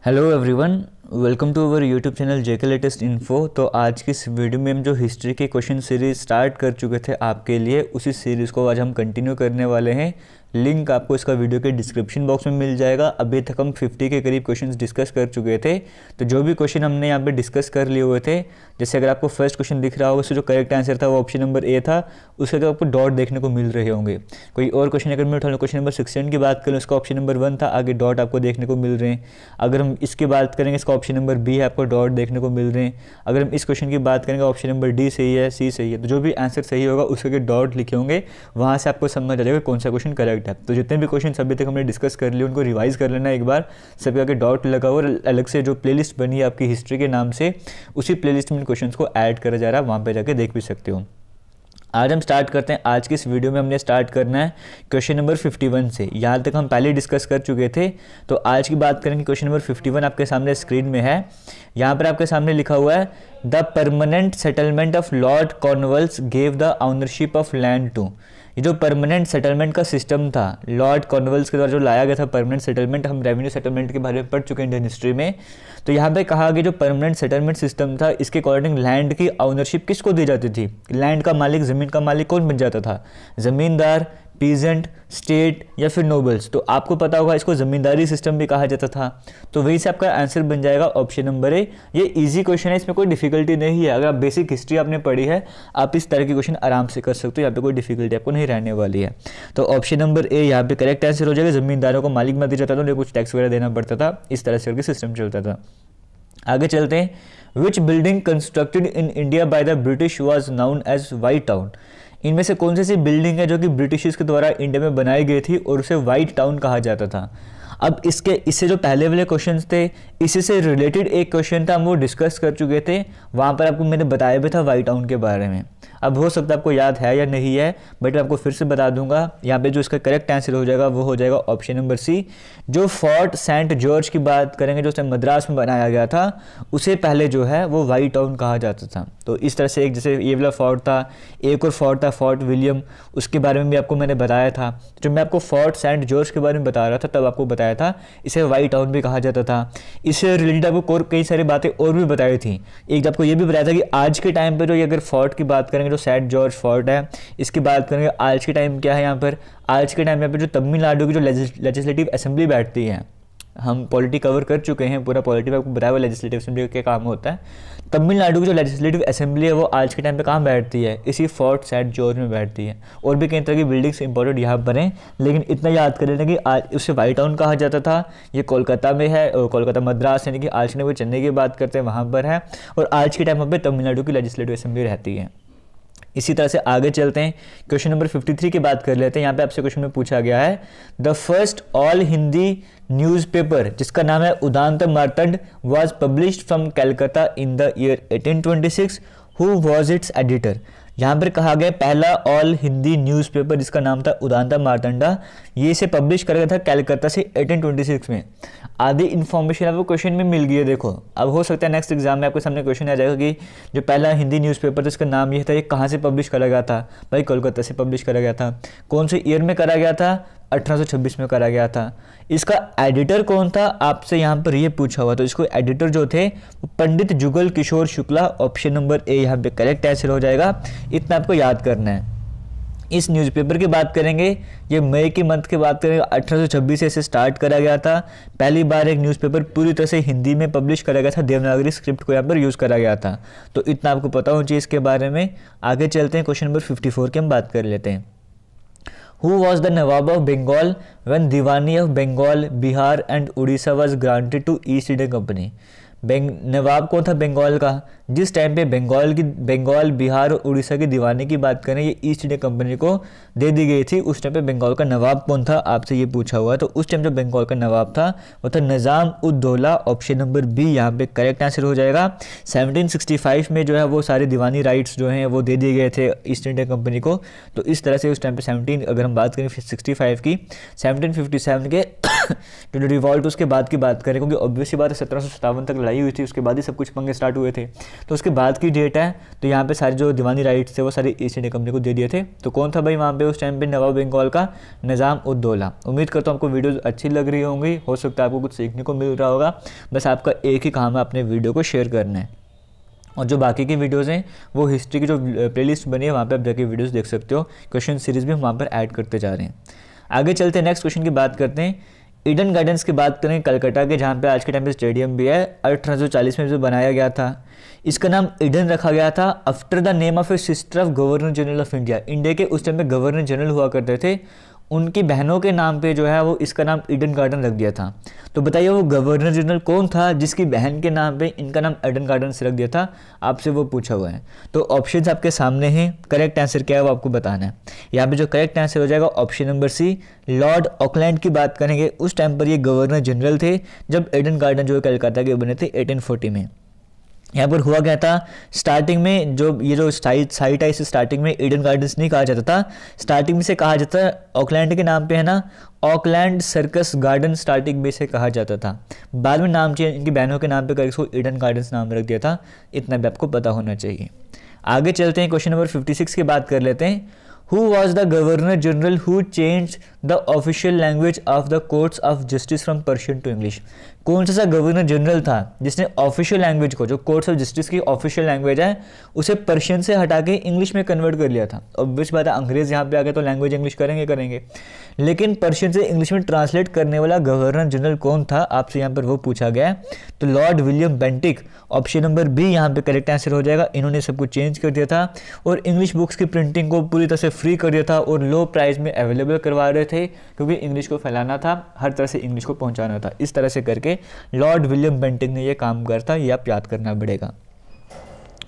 Hello everyone, welcome to our YouTube channel JK latest info. तो आज की इस वीडियो में हम जो हिस्ट्री के क्वेश्चन सीरीज स्टार्ट कर चुके थे आपके लिए, उसी सीरीज़ को आज हम कंटिन्यू करने वाले हैं। लिंक आपको इसका वीडियो के डिस्क्रिप्शन बॉक्स में मिल जाएगा। अभी तक हम 50 के करीब क्वेश्चंस डिस्कस कर चुके थे। तो जो भी क्वेश्चन हमने यहाँ पे डिस्कस कर लिए हुए थे, जैसे अगर आपको फर्स्ट क्वेश्चन दिख रहा होगा उससे जो करेक्ट आंसर था वो ऑप्शन नंबर ए था, उसके तो आपको डॉट देखने को मिल रहे होंगे। कोई और क्वेश्चन अगर मैं उठा लूँ, क्वेश्चन नंबर 16 की बात करें, उसका ऑप्शन नंबर 1 था, आगे डॉट आपको देखने को मिल रहे हैं। अगर हम इसकी बात करेंगे, इसका ऑप्शन नंबर बी है, आपको डॉट देखने को मिल रहे हैं। अगर हम इस क्वेश्चन की बात करेंगे, ऑप्शन नंबर डी सही है, सी सही है। तो जो भी आंसर सही होगा उसके डॉट लिखे होंगे, वहाँ से आपको समझ आ जाएगा कौन सा क्वेश्चन करेक्ट है। तो जितने भी क्वेश्चन अभी तक हमने डिस्कस कर लिए उनको रिवाइज कर लेना एक बार, सभी आगे डॉट लगा हो, और अलग से जो प्लेलिस्ट बनी है आपकी हिस्ट्री के नाम से, उसी प्लेलिस्ट में इन क्वेश्चंस को ऐड करा जा रहा है, वहाँ पे जाके देख भी सकते हो। आज हम स्टार्ट करते हैं। आज की इस वीडियो में हमने स्टार्ट करना है क्वेश्चन नंबर 51 से। यहाँ तक हम पहले डिस्कस कर चुके थे, तो आज की बात करेंगे। क्वेश्चन नंबर 51 आपके सामने स्क्रीन में है। यहाँ पर आपके सामने लिखा हुआ है, the permanent settlement of Lord Cornwallis gave the ownership of land to. ये जो परमानेंट सेटलमेंट का सिस्टम था, लॉर्ड कॉर्नवालिस के द्वारा जो लाया गया था परमानेंट सेटलमेंट, हम रेवेन्यू सेटलमेंट के बारे में पढ़ चुके हैं इंडियन हिस्ट्री में। तो यहाँ पे कहा गया जो परमानेंट सेटलमेंट सिस्टम था, इसके अकॉर्डिंग लैंड की ऑनरशिप किसको दी जाती थी? लैंड का मालिक, ज़मीन का मालिक कौन बन जाता था? ज़मींदार, पीजेंट, स्टेट या फिर नोबल्स। तो आपको पता होगा इसको ज़मींदारी सिस्टम भी कहा जाता था। तो वहीं से आपका आंसर बन जाएगा ऑप्शन नंबर ए। ये इजी क्वेश्चन है, इसमें कोई डिफिकल्टी नहीं है। अगर आप बेसिक हिस्ट्री आपने पढ़ी है, आप इस तरह के क्वेश्चन आराम से कर सकते हो, यहाँ पे कोई डिफिकल्टी आपको नहीं रहने वाली है। तो ऑप्शन नंबर ए यहाँ पे करेक्ट आंसर हो जाएगा। ज़मींदारों को मालिक बना दिया जाता था, उन्हें कुछ टैक्स वगैरह देना पड़ता था, इस तरह से करके सिस्टम चलता था। आगे चलते हैं। Which building constructed in India by the British was known as white town. इनमें से कौन सी बिल्डिंग है जो कि ब्रिटिश के द्वारा इंडिया में बनाई गई थी और उसे वाइट टाउन कहा जाता था? अब इससे जो पहले वाले क्वेश्चंस थे, इसी से रिलेटेड एक क्वेश्चन था, हम वो डिस्कस कर चुके थे। वहाँ पर आपको मैंने बताया भी था वाइट टाउन के बारे में। अब हो सकता है आपको याद है या नहीं है, बट मैं आपको फिर से बता दूंगा। यहाँ पे जो इसका करेक्ट आंसर हो जाएगा वो हो जाएगा ऑप्शन नंबर सी। जो फोर्ट सेंट जॉर्ज की बात करेंगे, जो मद्रास में बनाया गया था, उसे पहले जो है वो वाइट टाउन कहा जाता था। तो इस तरह से एक जैसे ये वाला फोर्ट था, एक और फोर्ट था फोर्ट विलियम, उसके बारे में भी आपको मैंने बताया था। जब मैं आपको फोर्ट सेंट जॉर्ज के बारे में बता रहा था तब आपको बताया था इसे वाइट टाउन भी कहा जाता था। इससे रिलेटेड आपको कई सारी बातें और भी बताई थी। एक आपको ये भी बताया था कि आज के टाइम पर जो अगर फोर्ट की बात करेंगे, जो सेंट जॉर्ज फोर्ट है, इसकी बात करेंगे, आज के टाइम क्या है यहाँ पर? आज के टाइम यहाँ पर जो तमिलनाडु की जो लेजिस्लेटिव असेंबली बैठती है, हम पॉलिटी कवर कर चुके हैं, पूरा पॉलिटी में आपको बताया हुआ लेजिस्लेटिव असेंबली क्या काम होता है। तमिलनाडु की जो लेजिस्लेटिव असेंबली है वो आज के टाइम पे कहाँ बैठती है? इसी फोर्ट सेंट जॉर्ज में बैठती है। और भी कई तरह की बिल्डिंग्स इंपॉर्टेंट यहाँ पर हैं, लेकिन इतना याद कर लेना कि आज उसे वाइट टाउन कहा जाता था। ये कोलकाता में है, कोलकाता मद्रास, यानी कि आज के चेन्नई की बात करते हैं वहाँ पर है, और आज के टाइम पर तमिलनाडु की लेजिस्लेटिव असेंबली रहती है। इसी तरह से आगे चलते हैं। क्वेश्चन नंबर 53 की बात कर लेते हैं। यहाँ पे आपसे क्वेश्चन में पूछा गया है, the first all Hindi newspaper जिसका नाम है Udant Martand was published from Calcutta in the year 1826, who was its editor. यहाँ पर कहा गया पहला ऑल हिंदी न्यूज़पेपर जिसका नाम था उदांता मार्तंडा, ये इसे पब्लिश कर गया था कलकत्ता से 1826 में। आधी इन्फॉर्मेशन आपको क्वेश्चन में मिल गई है। देखो, अब हो सकता है नेक्स्ट एग्जाम में आपके सामने क्वेश्चन आ जाएगा कि जो पहला हिंदी न्यूज़पेपर था इसका नाम ये था, ये कहाँ से पब्लिश करा गया था? भाई कोलकाता से पब्लिश करा गया था। कौन से ईयर में करा गया था? 1826 में करा गया था। इसका एडिटर कौन था आपसे यहाँ पर ये पूछा हुआ। तो इसको एडिटर जो थे वो पंडित Jugal Kishore Shukla, option number A यहाँ पे करेक्ट आंसर हो जाएगा। इतना आपको याद करना है। इस न्यूज़पेपर की बात करेंगे, ये मई के मंथ की बात करेंगे, 1826 से इसे स्टार्ट करा गया था। पहली बार एक न्यूज़पेपर पूरी तरह से हिंदी में पब्लिश करा गया था, देवनागरी स्क्रिप्ट को यहाँ पर यूज़ करा गया था। तो इतना आपको पता होना चाहिए इसके बारे में। आगे चलते हैं, क्वेश्चन नंबर 54 की हम बात कर लेते हैं। Who was the Nawab of Bengal when Diwani of Bengal, Bihar and Odisha was granted to East India Company? नवाब कौन था बंगाल का? जिस टाइम पे बंगाल, बिहार और उड़ीसा की दीवानी की बात करें, ये ईस्ट इंडिया कंपनी को दे दी गई थी। उस टाइम पे बंगाल का नवाब कौन था आपसे ये पूछा हुआ है। तो उस टाइम जो बंगाल का नवाब था वो था निज़ाम ud Daula, option number B यहाँ पे करेक्ट आंसर हो जाएगा। 1765 में जो है वो सारे दीवानी राइट्स जो हैं वो दे दिए गए थे ईस्ट इंडिया कंपनी को। तो इस तरह से उस टाइम पे अगर हम बात करें 65 की, 1757 के जो रिवॉल्ट उसके बाद की बात करें, क्योंकि ऑब्वियसली बात है 1757 तक लड़ाई लड़ाई हुई थी उसके बाद ही सब कुछ पंगे स्टार्ट हुए थे, तो उसके बाद की डेट है। तो यहाँ पे सारे जो दीवानी राइट्स थे वो सारे ईस्ट इंडिया कंपनी को दे दिए थे। तो कौन था भाई वहाँ पे उस टाइम पे नवाब बंगाल का? निज़ाम उद दौला। उम्मीद करता हूँ आपको वीडियोज़ अच्छी लग रही होंगी, हो सकता है आपको कुछ सीखने को मिल रहा होगा। बस आपका एक ही काम है अपने वीडियो को शेयर करना है, और जो बाकी की वीडियोज़ हैं वो हिस्ट्री की जो प्लेलिस्ट बनी है वहाँ पे आप जाके वीडियोज़ देख सकते हो। क्वेश्चन सीरीज़ भी हम वहाँ पर ऐड करते जा रहे हैं। आगे चलते हैं, नेक्स्ट क्वेश्चन की बात करते हैं। ईडन गार्डन्स की बात करें कलकत्ता के, जहाँ पे आज के टाइम पे स्टेडियम भी है, 1840 में जो बनाया गया था। इसका नाम ईडन रखा गया था after the name of A sister of governor general of India. India के उस टाइम पे गवर्नर जनरल हुआ करते थे, उनकी बहनों के नाम पे जो है वो इसका नाम ईडन गार्डन रख दिया था। तो बताइए वो गवर्नर जनरल कौन था जिसकी बहन के नाम पे इनका नाम ईडन गार्डन से रख दिया था? आपसे वो पूछा हुआ है। तो ऑप्शंस आपके सामने हैं, करेक्ट आंसर क्या है वो आपको बताना है। यहाँ पे जो करेक्ट आंसर हो जाएगा option number C, Lord Auckland की बात करेंगे। उस टाइम पर ये गवर्नर जनरल थे जब ईडन गार्डन जो है कलकत्ता के बने थे 1840 में। यहाँ पर हुआ क्या था, स्टार्टिंग में जो ये जो साइट है इसे स्टार्टिंग में ईडन गार्डन्स नहीं कहा जाता था, स्टार्टिंग में से कहा जाता है ऑकलैंड के नाम पे है ना, ऑकलैंड सर्कस गार्डन स्टार्टिंग में से कहा जाता था। बाद में नाम चेंज इनकी बहनों के नाम पे करके इसको ईडन गार्डन्स नाम रख दिया था। इतना भी आपको पता होना चाहिए। आगे चलते हैं, क्वेश्चन नंबर 56 की बात कर लेते हैं। Who was the Governor General who changed the official language of the courts of justice from Persian to English? कौन सा गवर्नर जनरल था जिसने ऑफिशियल लैंग्वेज को, जो कोर्ट्स ऑफ जस्टिस की ऑफिशियल लैंग्वेज है, उसे पर्शियन से हटा के इंग्लिश में कन्वर्ट कर लिया था? ऑब्वियस बात है, अंग्रेज यहाँ पे आ गए तो लैंग्वेज इंग्लिश करेंगे, लेकिन पर्शियन से इंग्लिश में ट्रांसलेट करने वाला गवर्नर जनरल कौन था? आपसे यहाँ पर वो पूछा गया है। तो Lord William Bentinck, option number B यहाँ पे करेक्ट आंसर हो जाएगा। इन्होंने सब कुछ चेंज कर दिया था और इंग्लिश बुक्स की प्रिंटिंग को पूरी तरह से फ्री कर दिया था और लो प्राइस में अवेलेबल करवा रहे थे, क्योंकि इंग्लिश को फैलाना था, हर तरह से इंग्लिश को पहुंचाना था। इस तरह से करके लॉर्ड विलियम बेंटिक ने यह काम किया था, ये आप याद करना पड़ेगा।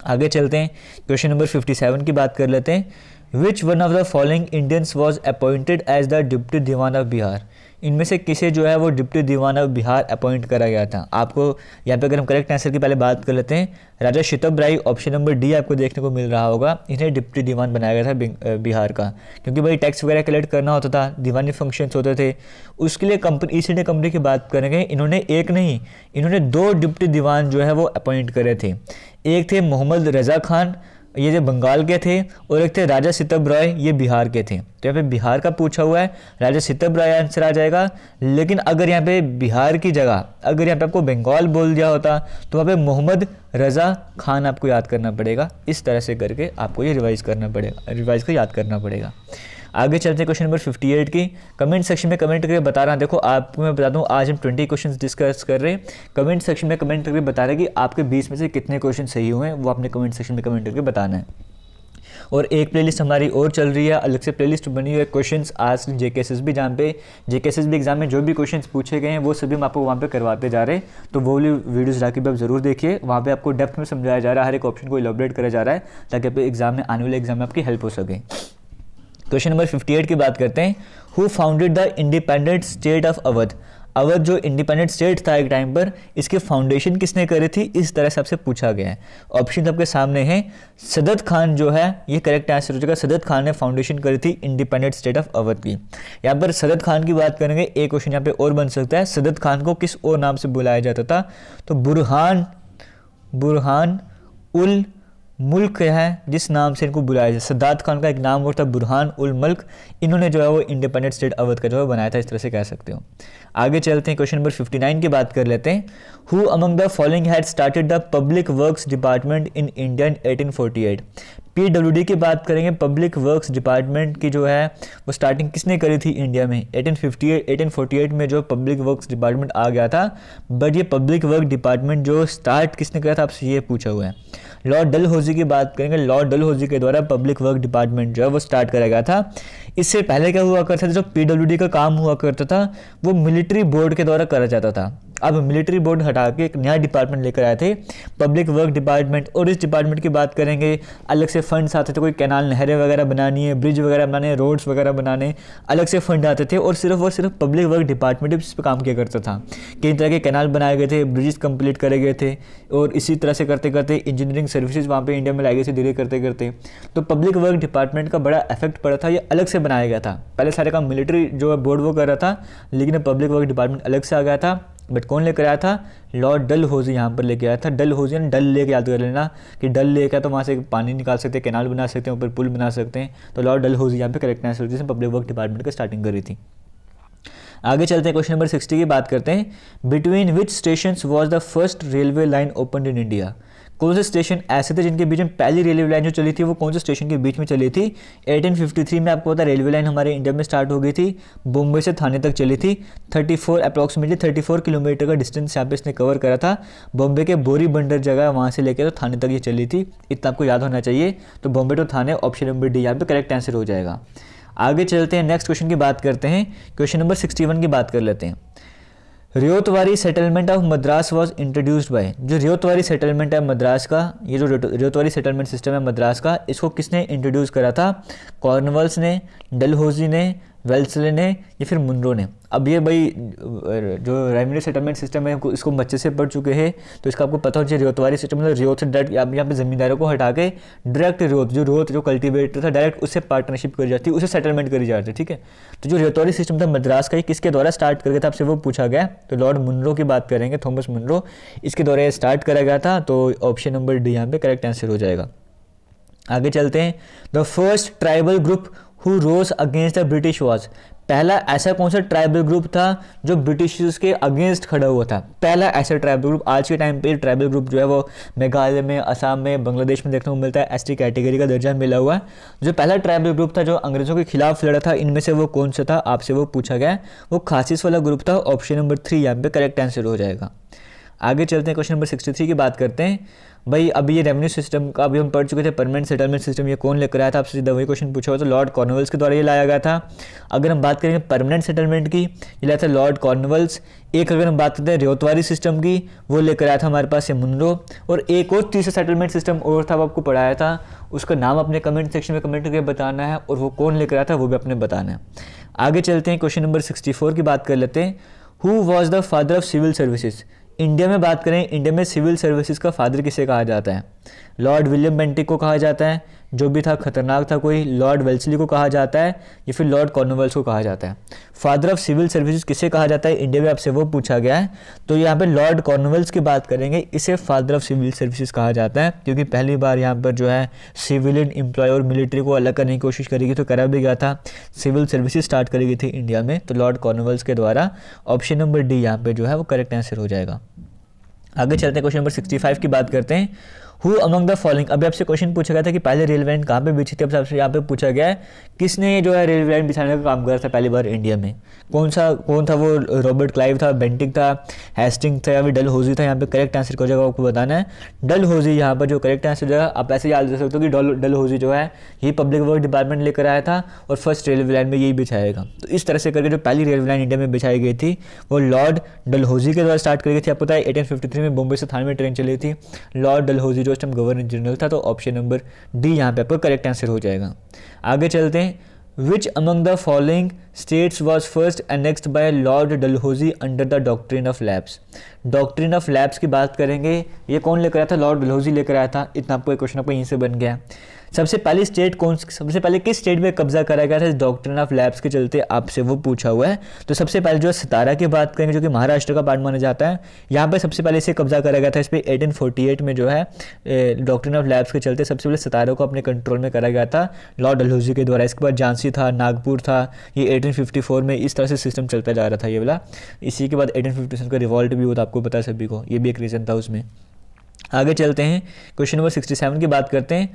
आगे चलते हैं, क्वेश्चन नंबर 57 की बात कर लेते हैं। Which one of the following Indians was appointed as the deputy diwan of Bihar? इनमें से किसे जो है वो deputy diwan of Bihar appoint करा गया था? आपको यहाँ पे अगर हम करेक्ट आंसर की पहले बात कर लेते हैं, राजा शितब राय, ऑप्शन नंबर डी आपको देखने को मिल रहा होगा। इन्हें डिप्टी दीवान बनाया गया था बिहार का, क्योंकि भाई टैक्स वगैरह कलेक्ट करना होता था, दीवानी फंक्शंस होते थे, उसके लिए कंपनी ईस्ट इंडिया कंपनी की बात करेंगे, इन्होंने एक नहीं, इन्होंने 2 डिप्टी दीवान जो है वो अपॉइंट करे थे। एक थे मोहम्मद रजा खान, ये जो बंगाल के थे, और एक थे राजा सितब राय, ये बिहार के थे। तो यहाँ पे बिहार का पूछा हुआ है, राजा सितब राय आंसर आ जाएगा। लेकिन अगर यहाँ पे बिहार की जगह अगर यहाँ पे आपको बंगाल बोल दिया होता तो वहाँ पे मोहम्मद रजा खान आपको याद करना पड़ेगा। इस तरह से करके आपको ये रिवाइज को याद करना पड़ेगा। आगे चलते हैं क्वेश्चन नंबर 58 की। कमेंट सेक्शन में कमेंट करके बता रहा, देखो आपको मैं बता दूं आज हम 20 क्वेश्चंस डिस्कस कर रहे हैं। कमेंट सेक्शन में कमेंट करके बता रहे कि आपके 20 में से कितने क्वेश्चन सही हुए हैं, वो आपने कमेंट सेक्शन में कमेंट करके बताना है। और एक प्लेलिस्ट हमारी और चल रही है, अलग से प्लेलिस्ट बनी हुई है क्वेश्चंस आस्क्ड जेकेएसएसबी, जहाँ पे जेकेएसएसबी एग्जाम में जो भी क्वेश्चंस पूछे गए हैं वो सभी हम आपको वहाँ पे करवाते जा रहे हैं। तो वो वाली वीडियोस जाके भी आप जरूर देखिए, वहाँ पे आपको डेप्थ में समझाया जा रहा है, हर एक ऑप्शन को इलैबोरेट करा जा रहा है, ताकि आपके एग्जाम में आने वाले एग्जाम में आपकी हेल्प हो सके। क्वेश्चन नंबर 58 की बात करते हैं। Who founded the independent state of Awadh? Awadh जो इंडिपेंडेंट स्टेट था एक टाइम पर, इसके फाउंडेशन किसने करी थी? इस तरह से आपसे पूछा गया है। ऑप्शन आपके सामने है। सदत खान जो है ये करेक्ट आंसर हो जाएगा। सदत खान ने फाउंडेशन करी थी इंडिपेंडेंट स्टेट ऑफ अवध की। यहाँ पर सदत खान की बात करेंगे, एक क्वेश्चन यहाँ पे और बन सकता है, सदत खान को किस और नाम से बुलाया जाता था? तो बुरहान उल मुल्क है जिस नाम से इनको बुलाया जाए। सदात खान का एक नाम और था बुरहान उल मुल्क, इन्होंने जो है वो इंडिपेंडेंट स्टेट अवध का जो है बनाया था, इस तरह से कह सकते हो। आगे चलते हैं, क्वेश्चन नंबर 59 की बात कर लेते हैं। Who among the following had started the public works department in India in 1848? PWD की बात करेंगे, पब्लिक वर्क्स डिपार्टमेंट की जो है वो स्टार्टिंग किसने करी थी इंडिया में? 1848 में जो पब्लिक वर्क्स डिपार्टमेंट आ गया था। बट ये पब्लिक वर्क डिपार्टमेंट जो स्टार्ट किसने करा था, आपसे ये पूछा हुआ है। लॉर्ड डलहौजी की बात करेंगे, लॉर्ड डलहौजी के द्वारा पब्लिक वर्क डिपार्टमेंट जो है वो स्टार्ट करा गया था। इससे पहले क्या हुआ करता था, जो PWD का काम हुआ करता था वो मिलिट्री बोर्ड के द्वारा करा जाता था। अब मिलिट्री बोर्ड हटा के एक नया डिपार्टमेंट लेकर आए थे, पब्लिक वर्क डिपार्टमेंट। और इस डिपार्टमेंट की बात करेंगे, अलग से फंड्स आते थे, कोई कैनाल नहरें वगैरह बनानी है, ब्रिज वगैरह बनाने, रोड्स वगैरह बनाने, अलग से फंड आते थे। और सिर्फ पब्लिक वर्क डिपार्टमेंट इस पर काम किया करता था। कई तरह के कैनाल बनाए गए थे, ब्रिजेस कंप्लीट करे गए थे, और इसी तरह से करते करते इंजीनियरिंग सर्विसेज वहाँ पे इंडिया में लाई गई थी धीरे करते करते। तो पब्लिक वर्क डिपार्टमेंट का बड़ा इफेक्ट पड़ा था, ये अलग से बनाया गया था। पहले सारे काम मिलिट्री जो है बोर्ड वो कर रहा था, लेकिन पब्लिक वर्क डिपार्टमेंट अलग से आ गया था। बट कौन लेकर आया था? लॉर्ड डलहौजी यहाँ पर लेके आया था। डलहौजी ने डल लेक याद कर लेना कि डल लेक है तो वहाँ से पानी निकाल सकते हैं, कैनाल बना सकते हैं, ऊपर पुल बना सकते हैं। तो लॉर्ड डलहौजी यहाँ पे करेक्ट आंसर, जिसने पब्लिक वर्क डिपार्टमेंट का स्टार्टिंग करी थी। आगे चलते हैं, क्वेश्चन नंबर 60 की बात करते हैं। Between which station was the first railway line open in India? कौन से स्टेशन ऐसे थे जिनके बीच में पहली रेलवे लाइन जो चली थी वो कौन से स्टेशन के बीच में चली थी? 1853 में आपको पता है रेलवे लाइन हमारे इंडिया में स्टार्ट हो गई थी, बॉम्बे से थाने तक चली थी। 34 किलोमीटर का डिस्टेंस यहाँ पे इसने कवर करा था। बॉम्बे के बोरी बंदर जगह वहाँ से लेकर तो थाने तक ये चली थी, इतना आपको याद होना चाहिए। तो Bombay to Thane, option number D यहाँ पे करेक्ट आंसर हो जाएगा। आगे चलते हैं, नेक्स्ट क्वेश्चन की बात करते हैं। क्वेश्चन नंबर 61 की बात कर लेते हैं। Ryotwari settlement of Madras was introduced by, जो रियोतवारी सेटलमेंट है मद्रास का, ये जो रियोतवारी सेटलमेंट सिस्टम है मद्रास का, इसको किसने इंट्रोड्यूस करा था? कॉर्नवाल्स ने, डलहौजी ने, वेल्सले ने या फिर मुनरो ने? अब ये भाई जो रेवेन्यू सेटलमेंट सिस्टम है इसको बच्चे से पढ़ चुके हैं तो इसका आपको पता हो चाहिए। रियोतवारी सिस्टम मतलब रियोत से डायरेक्ट यहाँ पे ज़मींदारों को हटा के डायरेक्ट रियोत जो कल्टीवेटर था डायरेक्ट उससे पार्टनरशिप करी जाती है, उससे सेटलमेंट करी जाती है, ठीक है। तो जो रियोतवारी सिस्टम था मद्रास का, ये किसके द्वारा स्टार्ट कर गया था आपसे वो पूछा गया। तो लॉर्ड मुनरो की बात करेंगे, थॉमस मुनरो, इसके द्वारा ये स्टार्ट करा गया था। तो ऑप्शन नंबर डी यहाँ पे करेक्ट आंसर हो जाएगा। आगे चलते हैं। The first tribal group who rose against the British was, पहला ऐसा कौन सा ट्राइबल ग्रुप था जो ब्रिटिशर्स के अगेंस्ट खड़ा हुआ था? पहला ऐसा ट्राइबल ग्रुप, आज के टाइम पे ट्राइबल ग्रुप जो है वो मेघालय में, असम में, बांग्लादेश में देखने को मिलता है, एसटी कैटेगरी का दर्जा मिला हुआ है। जो पहला ट्राइबल ग्रुप था जो अंग्रेजों के खिलाफ लड़ा था, इनमें से वो कौन सा था आपसे वो पूछा गया। वो खासिस वाला ग्रुप था, ऑप्शन नंबर 3 यहाँ पे करेक्ट आंसर हो जाएगा। आगे चलते हैं, क्वेश्चन नंबर 63 की बात करते हैं। भाई अभी ये रेवेन्यू सिस्टम का अभी हम पढ़ चुके थे, परमानेंट सेटलमेंट सिस्टम ये कौन लेकर आया था? आपसे सीधा वही क्वेश्चन पूछा हुआ, तो लॉर्ड कॉर्नवाल्स के द्वारा ये लाया गया था। अगर हम बात करेंगे परमानेंट सेटलमेंट की, ये लाया था लॉर्ड कॉर्नवाल्स। एक अगर हम बात करते हैं रियोतवारी सिस्टम की, वो लेकर आया था हमारे पास ये मुनरो। और एक और तीसरा सेटलमेंट सिस्टम और था, वो आपको पढ़ाया था, उसका नाम अपने कमेंट सेक्शन में कमेंट करके बताना है, और वो कौन लेकर आया था वो भी अपने बताना है। आगे चलते हैं, क्वेश्चन नंबर 64 की बात कर लेते हैं। Who was the father of civil services? India में बात करें, इंडिया में सिविल सर्विसेज का फादर किसे कहा जाता है? लॉर्ड विलियम बेंटिक को कहा जाता है, जो भी था खतरनाक था कोई, लॉर्ड वेल्सली को कहा जाता है, या फिर लॉर्ड कॉर्नवाल्स को कहा जाता है? फादर ऑफ सिविल सर्विसेज किसे कहा जाता है इंडिया में, आपसे वो पूछा गया है। तो यहाँ पे लॉर्ड कॉर्नवाल्स की बात करेंगे, इसे फादर ऑफ सिविल सर्विसेज कहा जाता है, क्योंकि पहली बार यहाँ पर जो है सिविलियन एम्प्लॉय और मिलिट्री को अलग करने की कोशिश करेगी, तो करा भी गया था, सिविल सर्विसेज स्टार्ट करी गई थी इंडिया में, तो लॉर्ड कॉर्नवाल्स के द्वारा। ऑप्शन नंबर डी यहाँ पे जो है वो करेक्ट आंसर हो जाएगा। आगे चलते हैं, क्वेश्चन नंबर 65 की बात करते हैं। हु अमंग द फॉलोइंग, अभी आपसे क्वेश्चन पूछा गया था कि पहले रेलवे लाइन कहाँ पे बिछी थी, अब आपसे यहाँ पे पूछा गया है किसने जो है रेलवे लाइन बिछाने का काम करा था पहली बार इंडिया में? कौन था वो? रॉबर्ट क्लाइव था, बेंटिक था, हेस्टिंग था, या फिर डलहौजी था? यहाँ पे करेक्ट आंसर हो जाएगा, आपको बताना है डलहौजी यहाँ पर जो करेक्ट आंसर जाएगा। आप ऐसे याद रख सकते हो कि डलहौजी जो है ये पब्लिक वर्क डिपार्टमेंट लेकर आया था और फर्स्ट रेलवे लाइन में यही बिछाएगा। तो इस तरह से करके जो पहली रेलवे लाइन इंडिया में बिछाई गई थी वो लॉर्ड डलहौजी के द्वारा स्टार्ट करी गई थी। आपको पता है 1853 में बॉम्बे से थाने में ट्रेन चली थी, लॉर्ड डलहौजी जो उस टाइम गवर्नर जनरल था। तो ऑप्शन नंबर डी यहाँ पे आपको करेक्ट आंसर हो जाएगा। आगे चलते हैं। Which among the following states was first annexed by Lord Dalhousie under the doctrine of lapse? Doctrine of lapse की बात करेंगे, ये कौन लेकर आया था? लॉर्ड डलहौजी लेकर आया था। इतना आपको एक क्वेश्चन आपको यहीं से बन गया। सबसे पहले किस स्टेट में कब्जा करा गया था इस डॉक्ट्रिन ऑफ लैब्स के चलते, आपसे वो पूछा हुआ है। तो सबसे पहले जो सतारा की बात करेंगे, जो कि महाराष्ट्र का पार्ट माना जाता है, यहाँ पे सबसे पहले इसे कब्जा करा गया था। इस पर 1848 में जो है डॉक्ट्रिन ऑफ लैब्स के चलते सबसे पहले सतारा को अपने कंट्रोल में करा गया था लॉर्ड डलहौजी के द्वारा। इसके बाद झांसी था, नागपुर था, ये 1854 में इस तरह से सिस्टम चलता जा रहा था ये वाला। इसी के बाद 1857 का रिवॉल्ट भी हुआ था, आपको पता है सभी को, ये भी एक रीज़न था उसमें। आगे चलते हैं, क्वेश्चन नंबर 67 की बात करते हैं।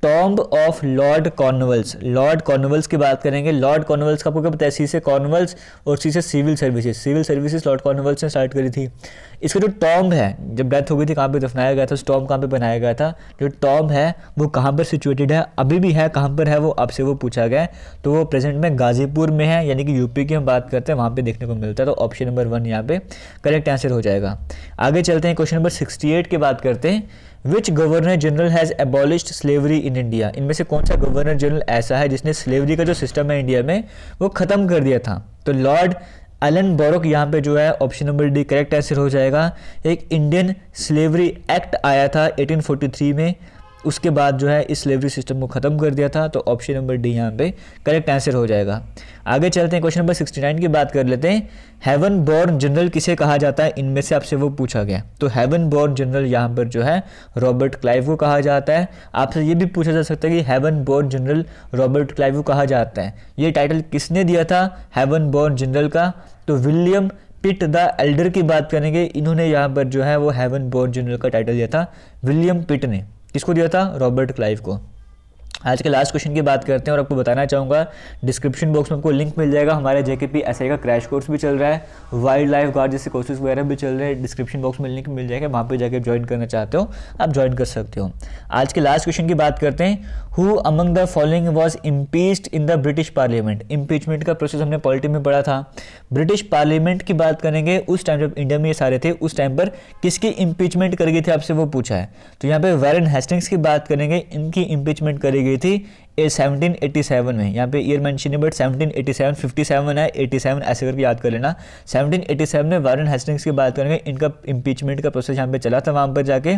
टॉम्ब ऑफ लॉर्ड कॉर्नवाल्स, लॉर्ड कॉर्नवाल्स की बात करेंगे। लॉर्ड कॉर्नवाल्स का आपको क्या पता है? सी से कॉर्नवाल्स और सी से सिविल सर्विसेज लॉर्ड कॉर्नवाल्स ने स्टार्ट करी थी। इसका जो टॉम्ब है, जब डेथ हो गई थी कहाँ पे दफनाया गया था, उस टॉम्ब कहाँ पे बनाया गया था? जो टॉम्ब है वो कहाँ पर सिचुएटेड है, अभी भी है, कहाँ पर है वो आपसे वो पूछा गया है। तो वो प्रेजेंट में गाजीपुर में है, यानी कि यूपी की हम बात करते हैं, वहाँ पे देखने को मिलता है। तो ऑप्शन नंबर 1 यहाँ पे करेक्ट आंसर हो जाएगा। आगे चलते हैं, क्वेश्चन नंबर 68 की बात करते हैं। Which governor general has abolished slavery in India? इनमें से कौन सा गवर्नर जनरल ऐसा है जिसने स्लेवरी का जो सिस्टम है इंडिया में वो ख़त्म कर दिया था? तो लॉर्ड एलन बोरोक यहाँ पे जो है option number D correct answer हो जाएगा। एक इंडियन स्लेवरी एक्ट आया था 1843 में, उसके बाद जो है इस स्लेवरी सिस्टम को ख़त्म कर दिया था। तो ऑप्शन नंबर डी यहाँ पे करेक्ट आंसर हो जाएगा। आगे चलते हैं, क्वेश्चन नंबर 69 की बात कर लेते हैं। हेवन बोर्न जनरल किसे कहा जाता है, इनमें से आपसे वो पूछा गया। तो हेवन बोर्न जनरल यहाँ पर जो है रॉबर्ट क्लाइव को कहा जाता है। आपसे ये भी पूछा जा सकता है कि heaven born general Robert Clive को कहा जाता है, ये टाइटल किसने दिया था हेवन बोर्न जनरल का? तो विलियम पिट द एल्डर की बात करेंगे, इन्होंने यहाँ पर जो है वो हेवन बोर्न जनरल का टाइटल दिया था। विलियम पिट ने किसको दिया था? रॉबर्ट क्लाइव को। आज के लास्ट क्वेश्चन की बात करते हैं और आपको बताना चाहूँगा डिस्क्रिप्शन बॉक्स में आपको लिंक मिल जाएगा। हमारे जेकेपी एसआई का क्रैश कोर्स भी चल रहा है, वाइल्ड लाइफ गार्ड जैसे कोर्सेज वगैरह भी चल रहे हैं। डिस्क्रिप्शन बॉक्स में लिंक मिल जाएगा, वहाँ पे जाकर ज्वाइन करना चाहते हो आप ज्वाइन कर सकते हो। आज के लास्ट क्वेश्चन की बात करते हैं। Who among the following was impeached in the British parliament? Impeachment का प्रोसेस हमने पॉलिटी में पढ़ा था। ब्रिटिश पार्लियामेंट की बात करेंगे, उस टाइम जब इंडिया में ये सारे थे उस टाइम पर किसकी इम्पीचमेंट करी गई थी, आपसे वो पूछा है। तो यहाँ पे वारेन हेस्टिंग्स की बात करेंगे, इनकी इम्पीचमेंट करी गई थी 1787 में। यहाँ पे ईयर मेंशन है बट 1787, 57 है, 87 ऐसे करके याद कर लेना। 1787 में वारेन हेस्टिंग्स की बात करेंगे, इनका इम्पीचमेंट का प्रोसेस यहाँ पे चला था वहाँ पर जाके।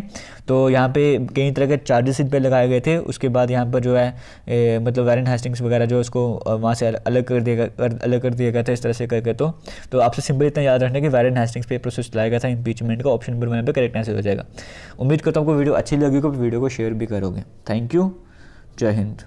तो यहाँ पे कई तरह के चार्जेस इन पे लगाए गए थे। उसके बाद यहाँ पर जो है मतलब वारेन हेस्टिंग्स वगैरह जो उसको वहाँ से अलग कर दिया गया था इस तरह से करके। तो आपसे सिंपल इतना याद रखना कि वारेन हेस्टिंग्स पे प्रोसेस चलाया गया था इम्पीचमेंट का। ऑप्शन नंबर 1 पे करेक्ट आंसर हो जाएगा। उम्मीद करता हूँ आपको वीडियो अच्छी लगी, वीडियो को शेयर भी करोगे। थैंक यू, जय हिंद।